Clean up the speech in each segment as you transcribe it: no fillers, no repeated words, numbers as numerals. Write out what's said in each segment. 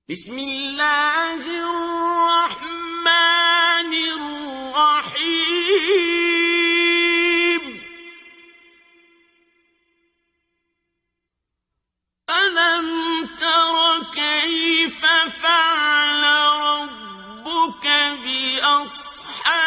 بسم اللہ الرحمن الرحیم ألم تر كيف فعل ربك بأصحاب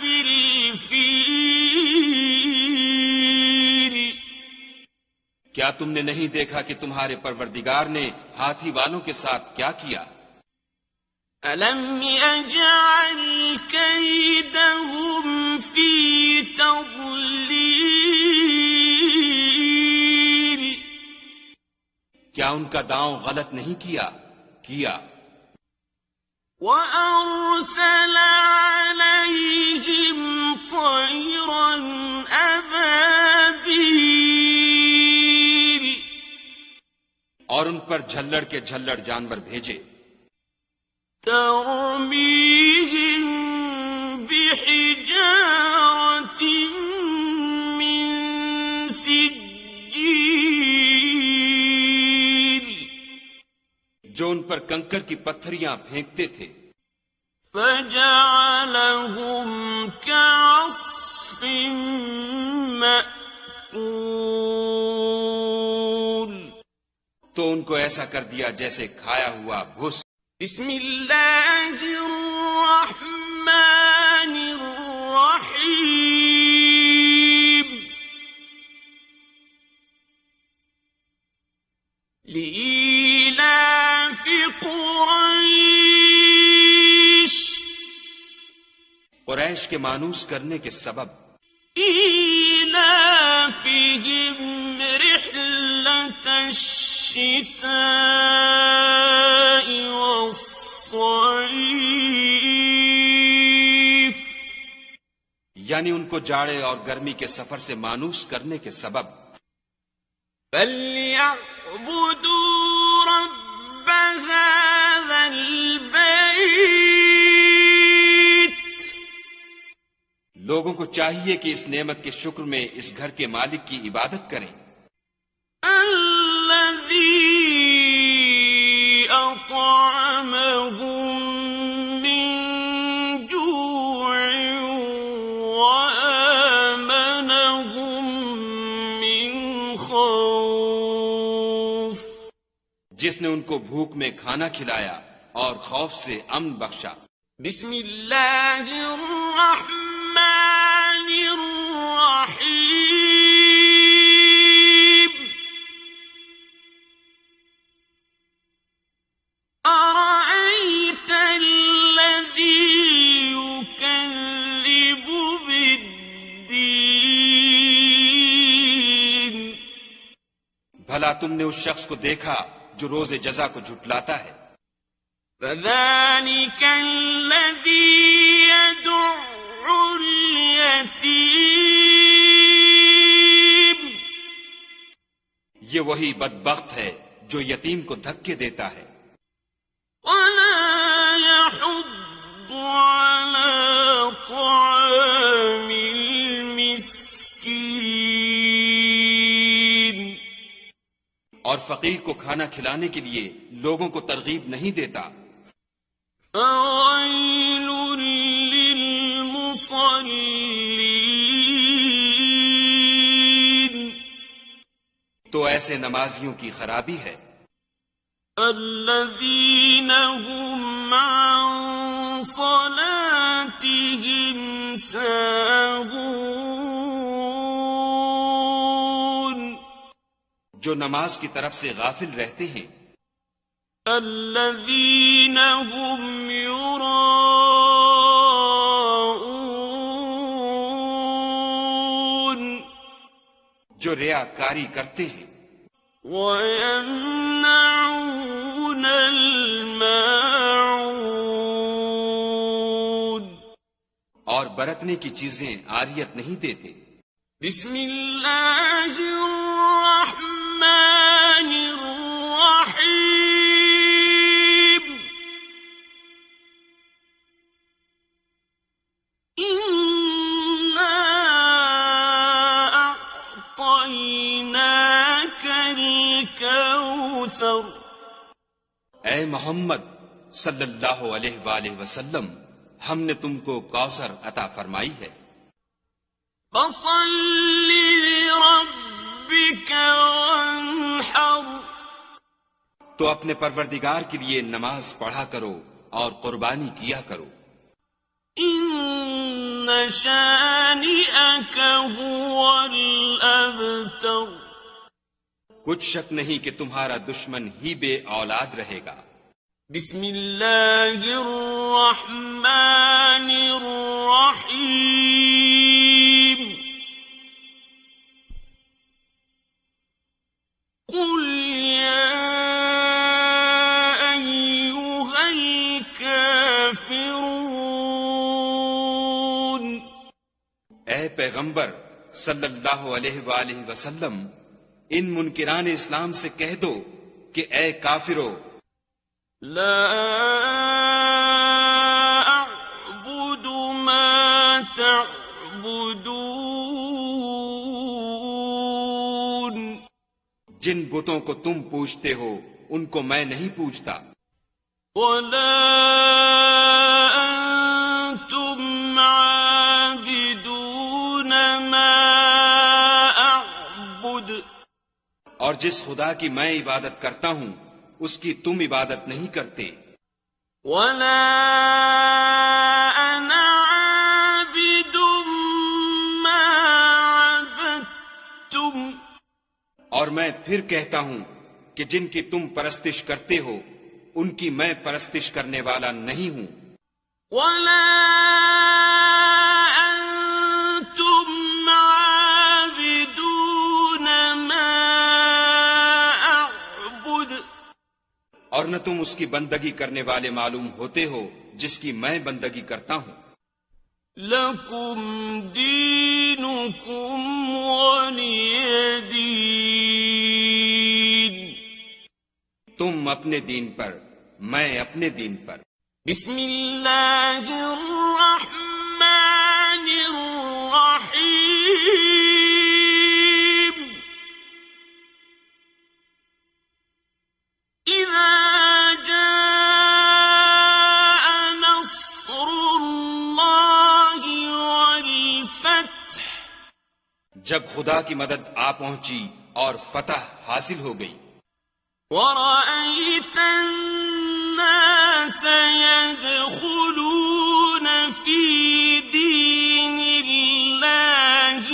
الفیل؟ کیا تم نے نہیں دیکھا کہ تمہارے پروردگار نے ہاتھی والوں کے ساتھ کیا کیا؟ أَلَمْ يَجْعَلْ كَيْدَهُمْ فِي تَضْلِيلٍ؟ کیا ان کا داؤں غلط نہیں کیا؟ وَأَرْسَلَ عَلَيْهِمْ طَيْرًا أَبَابِيلَ اور ان پر جھلڑ کے جھلڑ جانور بھیجے، تَرْمِيهِمْ بِحِجَارَةٍ مِّن سِجِّيلٍ جو ان پر کنکر کی پتھریاں پھینکتے تھے، فَجَعَلَهُمْ كَعَصْفٍ مَّأْكُولٍ تو ان کو ایسا کر دیا جیسے کھایا ہوا بھس۔ بسم اللہ الرحمن الرحیم لإیلاف قریش قریش کے مانوس کرنے کے سبب، إيلافهم رحلة الشتاء والصيف یعنی ان کو جاڑے اور گرمی کے سفر سے مانوس کرنے کے سبب، فَلْيَعْبُدُوا رَبَّ هَذَا الْبَيْتِ لوگوں کو چاہیے کہ اس نعمت کے شکر میں اس گھر کے مالک کی عبادت کریں، الَّذِي أَطْعَمَهُم مِّن جُوعٍ وَآمَنَهُم مِّن خَوْفٍ جس نے ان کو بھوک میں کھانا کھلایا اور خوف سے امن بخشا۔ بسم اللہ الرحمن الرحیم أَرَأَيْتَ الَّذِي يُكَذِّبُ بِالدِّينِ بھلا تم نے اس شخص کو دیکھا جو روز جزا کو جھٹلاتا ہے؟ فَذَلِكَ الَّذِي يَدُعُّ الْيَتِيمَ یہ وہی بدبخت ہے جو یتیم کو دھکے دیتا ہے، وَلَا يَحُضُّ عَلَى طَعَامِ الْمِسْكِينِ اور فقیر کو کھانا کھلانے کے لیے لوگوں کو ترغیب نہیں دیتا۔ فَوَيْلٌ لِّلْمُصَلِّينَ تو ایسے نمازیوں کی خرابی ہے، الَّذِينَ هُمْ عَن صَلَاتِهِمْ سَاهُونَ جو نماز کی طرف سے غافل رہتے ہیں، الَّذِينَ هُمْ يُرَاءُونَ جو ریاکاری کرتے ہیں، وَيَمْنَعُونَ الْمَاعُونَ اور برتنے کی چیزیں عاریت نہیں دیتے۔ بسم اللہ الرحمن الرحیم إِنَّا أَعْطَيْنَاكَ الْكَوْثَرَ اے محمد صلی اللہ علیہ وآلہ وسلم، ہم نے تم کو کوثر عطا فرمائی ہے، فصل لربك وانحر، تو اپنے پروردگار کے لیے نماز پڑھا کرو اور قربانی کیا کرو، ان شانئك هو الابتر، کچھ شک نہیں کہ تمہارا دشمن ہی بے اولاد رہے گا۔ بسم اللہ الرحمن الرحیم، قل یا ایہا الکافرون، اے پیغمبر صلی اللہ علیہ وآلہ وسلم، ان منکران اسلام سے کہہ دو کہ اے کافرو، لا اعبد ما تعبدون، جن بتوں کو تم پوجتے ہو ان کو میں نہیں پوجتا، ولا انتم عابدون ما اعبد، اور جس خدا کی میں عبادت کرتا ہوں اس کی تم عبادت نہیں کرتے، ولا انا عابد ما عبدتم، اور میں پھر کہتا ہوں کہ جن کی تم پرستش کرتے ہو ان کی میں پرستش کرنے والا نہیں ہوں، ولا انتم عابدون ما اعبد، اور نہ تم اس کی بندگی کرنے والے معلوم ہوتے ہو جس کی میں بندگی کرتا ہوں، لکم دینکم ولی دین، تم اپنے دین پر میں اپنے دین پر۔ بسم اللہ الرحمن الرحیم، اذا جاء نصر اللہ والفتح، جب خدا کی مدد آ پہنچی اور فتح حاصل ہو گئی، ورأيت الناس يدخلون في دين الله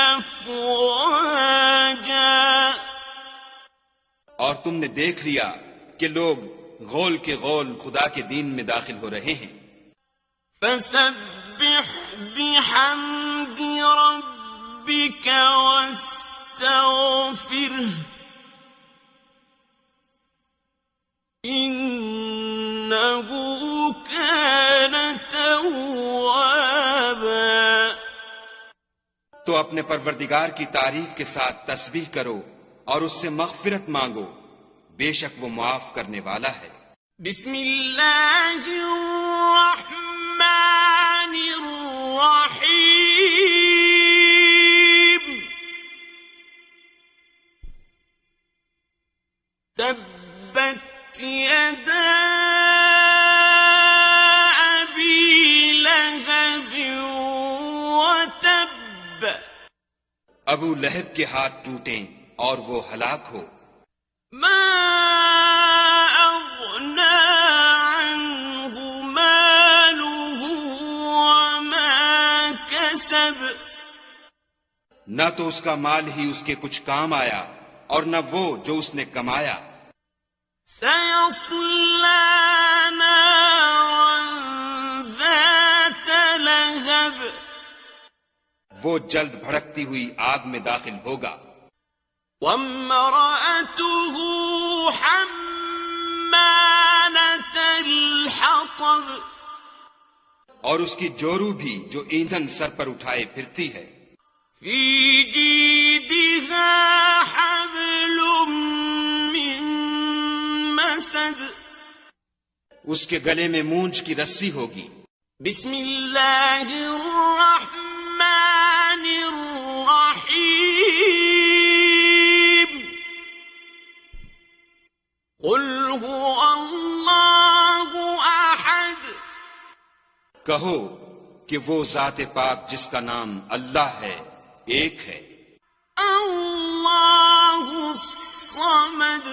أفواجا، اور تم نے دیکھ لیا کہ لوگ غول کے غول خدا کے دین میں داخل ہو رہے ہیں، فسبح بحمد ربك واستغفره انه كان توابا، تو اپنے پروردگار کی تعریف کے ساتھ تسبیح کرو اور اس سے مغفرت مانگو، بے شک وہ معاف کرنے والا ہے۔ بسم اللہ الرحمن الرحیم، تبت یدا ابی لہب وتب، ابو لہب کے ہاتھ ٹوٹیں اور وہ ہلاک ہو، ما اغنى عنه ماله وما كسب، نہ تو اس کا مال ہی اس کے کچھ کام آیا اور نہ وہ جو اس نے کمایا، سيصلى نارا ذات لهب، وہ جلد بھڑکتی ہوئی آگ میں داخل ہوگا، وامرأته حمالة الحطب، اور اس کی جورو بھی جو ایندھن سر پر اٹھائے پھرتی ہے، في جيدها حبل من مسد، اس کے گلے میں مونج کی رسی ہوگی۔ بسم اللہ الرحمن الرحیم، قل هو اللہ کہو کہ وہ ذات پاک جس کا نام اللہ ہے ایک ہے. اللہ الصمد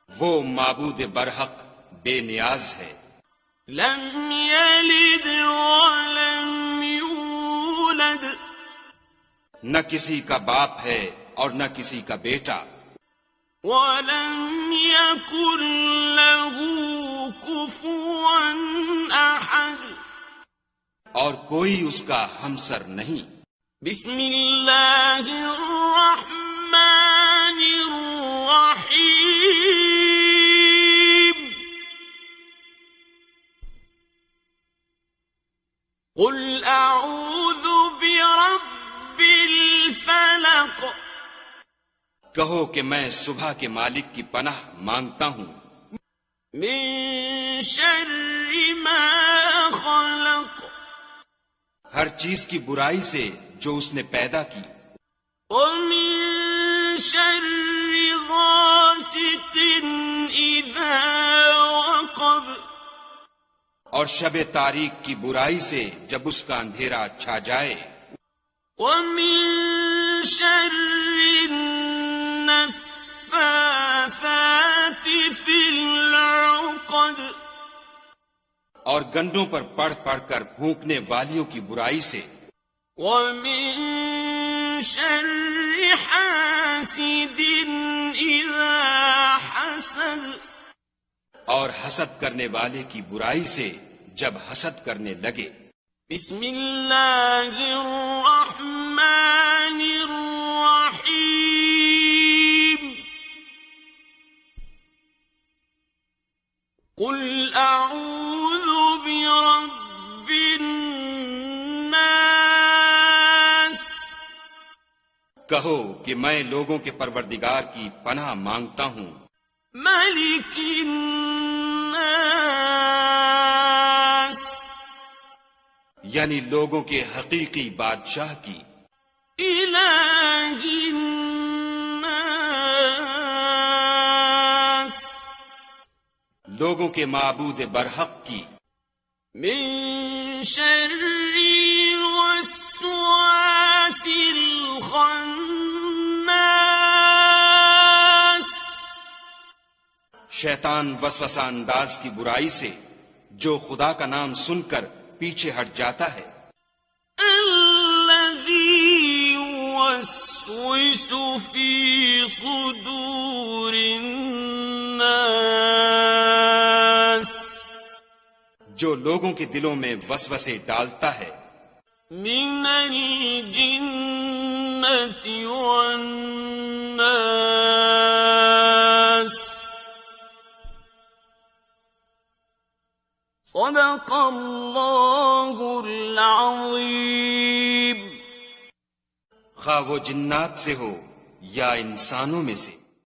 وہ معبود برحق بے نیاز ہے. لم یلد ولم یولد نہ کسی کا باپ ہے اور نہ کسی کا بیٹا. وَلَمْ يَكُنْ لَهُ كُفُوًا أَحَدٌ اور کوئی اس کا ہمسر نہیں. بسم اللہ الرحمن الرحیم. قل اعوذ برب الفلق. کہو کہ میں صبح کے مالک کی پناہ مانگتا ہوں من شر ما خلق ہر چیز کی برائی سے جو اس نے پیدا کی. ومن شر غاسق اذا وقب اور شب تاریک کی برائی سے جب اس کا اندھیرا چھا جائے. ومن شر النفاثات في العقد اور گنڈوں پر پڑھ پڑھ کر پھونکنے والیوں کی برائی سے. ومن شر حاسد اذا حسد اور حسد کرنے والے کی برائی سے جب حسد کرنے لگے. بسم اللہ الرحمن الرحیم. قل اعوذ برب الناس. کہو کہ میں لوگوں کے پروردگار کی پناہ مانگتا ہوں. ملک الناس یعنی لوگوں کے حقیقی بادشاہ کی. الہ الناس لوگوں کے معبود برحق کی. من شر الوسواس الخناس شیطان وسوسہ انداز کی برائی سے جو خدا کا نام سن کر پیچھے ہٹ جاتا ہے. الذی یوسوس فی صدور الناس جو لوگوں کے دلوں میں وسوسے ڈالتا ہے. من الجنة والناس. صدق اللہ العظیم. خواہ وہ جنات سے ہو یا انسانوں میں سے.